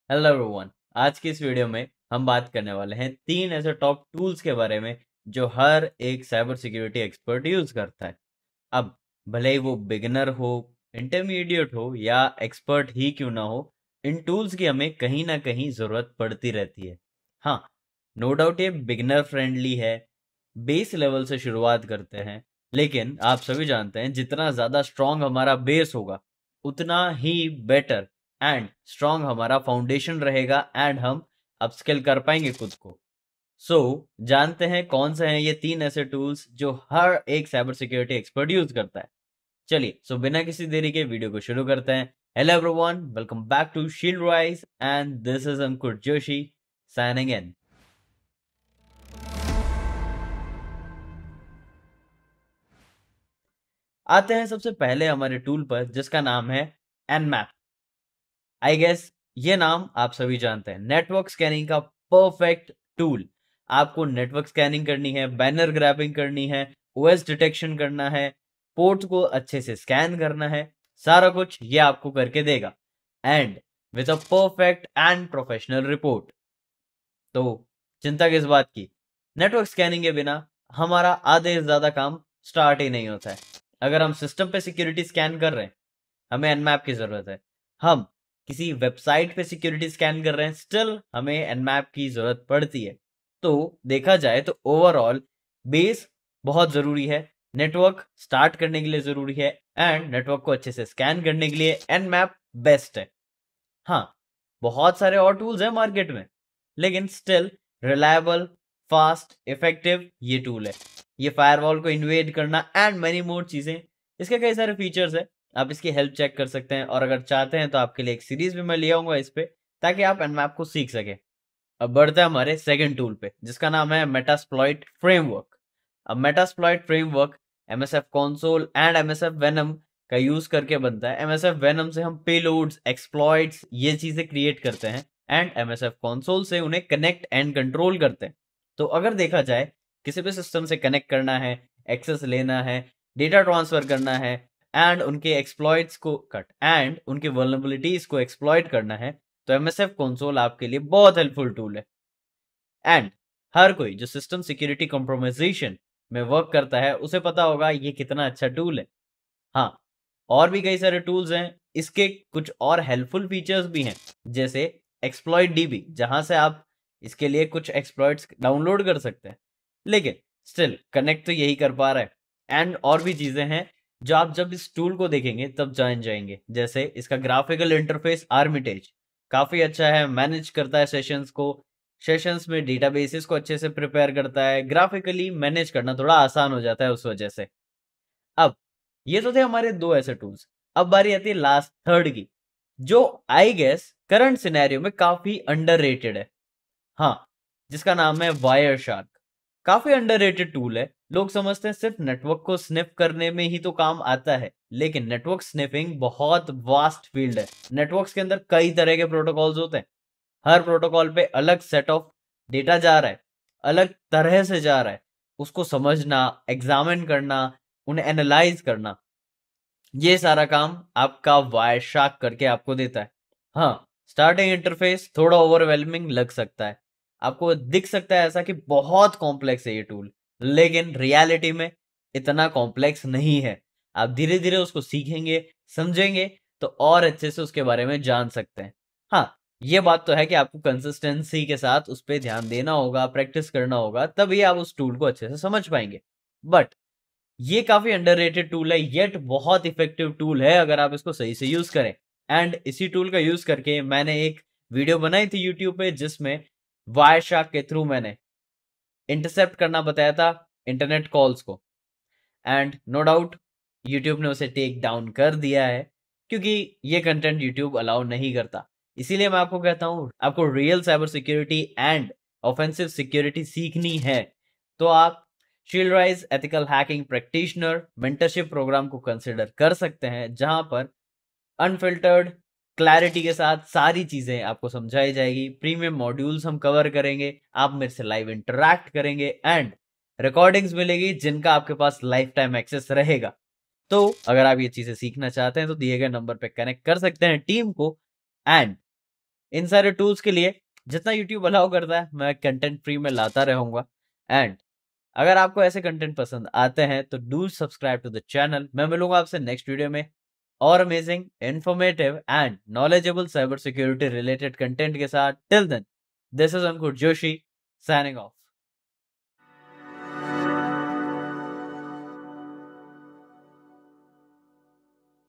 Hello everyone. आज की इस वीडियो में हम बात करने वाले हैं 3 ऐसे टॉप टूल्स के बारे में जो हर एक साइबर सिक्योरिटी एक्सपर्ट यूज करता है। अब भले ही वो बिगिनर हो, इंटरमीडिएट हो या एक्सपर्ट ही क्यों ना हो, इन टूल्स की हमें कहीं ना कहीं जरूरत पड़ती रहती है। हाँ, नो डाउट ये बिगिनर फ्रेंडली है, बेस लेवल से शुरुआत करते हैं। लेकिन आप सभी जानते हैं जितना ज्यादा स्ट्रांग हमारा बेस होगा उतना ही बेटर एंड स्ट्रांग हमारा फाउंडेशन रहेगा एंड हम अपस्किल कर पाएंगे खुद को। सो जानते हैं कौन से हैं ये 3 ऐसे टूल्स जो हर एक साइबर सिक्योरिटी एक्सपर्ट यूज करता है। चलिए बिना किसी देरी के वीडियो को शुरू करते हैं। Hello everyone, welcome back to shield rise and this is Ankur Joshi signing in. आते हैं सबसे पहले हमारे टूल पर जिसका नाम है एनमैप। आई गेस ये नाम आप सभी जानते हैं, नेटवर्क स्कैनिंग का परफेक्ट टूल। आपको नेटवर्क स्कैनिंग करनी है, बैनर ग्रैबिंग करनी है, ओएस डिटेक्शन करना है, पोर्ट को अच्छे से स्कैन करना है, सारा कुछ ये आपको करके देगा and with a perfect and professional report. तो चिंता किस बात की, नेटवर्क स्कैनिंग के बिना हमारा आधे से ज्यादा काम स्टार्ट ही नहीं होता है। अगर हम सिस्टम पे सिक्योरिटी स्कैन कर रहे हैं, हमें एनमैप की जरूरत है। हम किसी वेबसाइट पे सिक्योरिटी स्कैन कर रहे हैं, स्टिल हमें एनमैप की जरूरत पड़ती है। तो देखा जाए तो ओवरऑल बेस बहुत जरूरी है, नेटवर्क स्टार्ट करने के लिए जरूरी है एंड नेटवर्क को अच्छे से स्कैन करने के लिए एनमैप बेस्ट है। हाँ, बहुत सारे और टूल्स हैं मार्केट में, लेकिन स्टिल रिलायबल, फास्ट, इफेक्टिव ये टूल है। ये फायरवॉल को इन्वेड करना एंड मेनी मोर चीजें, इसके कई सारे फीचर्स है। आप इसकी हेल्प चेक कर सकते हैं और अगर चाहते हैं तो आपके लिए एक सीरीज भी मैं ले आऊंगा इस पे, ताकि आप एनमैप को सीख सके। अब बढ़ते हैं हमारे सेकंड टूल पे जिसका नाम है मेटास्प्लॉइट फ्रेमवर्क। अब Metasploit framework MSF console and MSF venom का यूज करके बनता है। एमएसएफ वेनम से हम पेलोड्स, एक्सप्लॉइट्स ये चीजें क्रिएट करते हैं एंड एमएसएफ कंसोल से उन्हें कनेक्ट एंड कंट्रोल करते हैं। तो अगर देखा जाए किसी भी सिस्टम से कनेक्ट करना है, एक्सेस लेना है, डेटा ट्रांसफर करना है एंड उनके एक्सप्लॉइट्स को कट एंड उनकी वल्नरेबिलिटीज को एक्सप्लॉइट करना है, तो एमएसएफ कंसोल आपके लिए बहुत हेल्पफुल टूल है। एंड हर कोई जो सिस्टम सिक्योरिटी कॉम्प्रोमाइजेशन में वर्क करता है उसे पता होगा ये कितना अच्छा टूल है। हाँ, और भी कई सारे टूल्स हैं, इसके कुछ और हेल्पफुल फीचर्स भी हैं, जैसे एक्सप्लॉइट डीबी जहां से आप इसके लिए कुछ एक्सप्लॉइट्स डाउनलोड कर सकते हैं। लेकिन स्टिल कनेक्ट तो यही कर पा रहा है एंड और भी चीजें हैं जो आप जब इस टूल को देखेंगे तब जान जाएंगे। जैसे इसका ग्राफिकल इंटरफेस आर्मिटेज काफी अच्छा है, मैनेज करता है सेशंस को, सेशंस में डेटाबेसेस को अच्छे से प्रिपेयर करता है, ग्राफिकली मैनेज करना थोड़ा आसान हो जाता है उस वजह से। अब ये तो थे हमारे दो ऐसे टूल्स। अब बारी आती है लास्ट थर्ड की, जो आई गेस करंट सिनेरियो में काफी अंडररेटेड है। हाँ, जिसका नाम है वायर शार्क। काफी अंडररेटेड टूल है। लोग समझते हैं सिर्फ नेटवर्क को स्निफ करने में ही तो काम आता है, लेकिन नेटवर्क स्निफिंग बहुत वास्ट फील्ड है। नेटवर्क्स के अंदर कई तरह के प्रोटोकॉल्स होते हैं, हर प्रोटोकॉल पे अलग सेट ऑफ डेटा जा रहा है, अलग तरह से जा रहा है। उसको समझना, एग्जामिन करना, उन्हें एनालाइज करना, ये सारा काम आपका वायर शार्क करके आपको देता है। हाँ, स्टार्टिंग इंटरफेस थोड़ा ओवरवेलमिंग लग सकता है, आपको दिख सकता है ऐसा कि बहुत कॉम्प्लेक्स है ये टूल, लेकिन रियलिटी में इतना कॉम्प्लेक्स नहीं है। आप धीरे धीरे उसको सीखेंगे, समझेंगे तो और अच्छे से उसके बारे में जान सकते हैं। हाँ, ये बात तो है कि आपको कंसिस्टेंसी के साथ उस पर ध्यान देना होगा, प्रैक्टिस करना होगा, तभी आप उस टूल को अच्छे से समझ पाएंगे। बट ये काफी अंडररेटेड टूल है, येट बहुत इफेक्टिव टूल है अगर आप इसको सही से यूज करें। एंड इसी टूल का यूज करके मैंने एक वीडियो बनाई थी यूट्यूब पे जिसमें वायर शार्क के थ्रू मैंने इंटरसेप्ट करना बताया था इंटरनेट कॉल्स को। एंड नो डाउट यूट्यूब ने उसे टेक डाउन कर दिया है, क्योंकि ये कंटेंट यूट्यूब अलाउ नहीं करता। इसीलिए मैं आपको कहता हूं, आपको real cyber security and offensive security सीखनी है तो आप shield rise ethical hacking practitioner mentorship program को कंसिडर कर सकते हैं, जहां पर अनफिल्टर्ड क्लैरिटी के साथ सारी चीजें आपको समझाई जाएगी। प्रीमियम मॉड्यूल्स हम कवर करेंगे, आप मेरे से लाइव इंटरैक्ट करेंगे एंड रिकॉर्डिंग्स मिलेगी जिनका आपके पास लाइफ टाइम एक्सेस रहेगा। तो अगर आप ये चीजें सीखना चाहते हैं तो दिए गए नंबर पे कनेक्ट कर सकते हैं टीम को एंड इन सारे टूल्स के लिए जितना यूट्यूब अलाउ करता है मैं कंटेंट फ्री में लाता रहूंगा। एंड अगर आपको ऐसे कंटेंट पसंद आते हैं तो do subscribe to the channel. मैं मिलूंगा आपसे नेक्स्ट वीडियो में और amazing, informative and knowledgeable cyber security related content के साथ। Till then, this is Ankur Joshi signing of.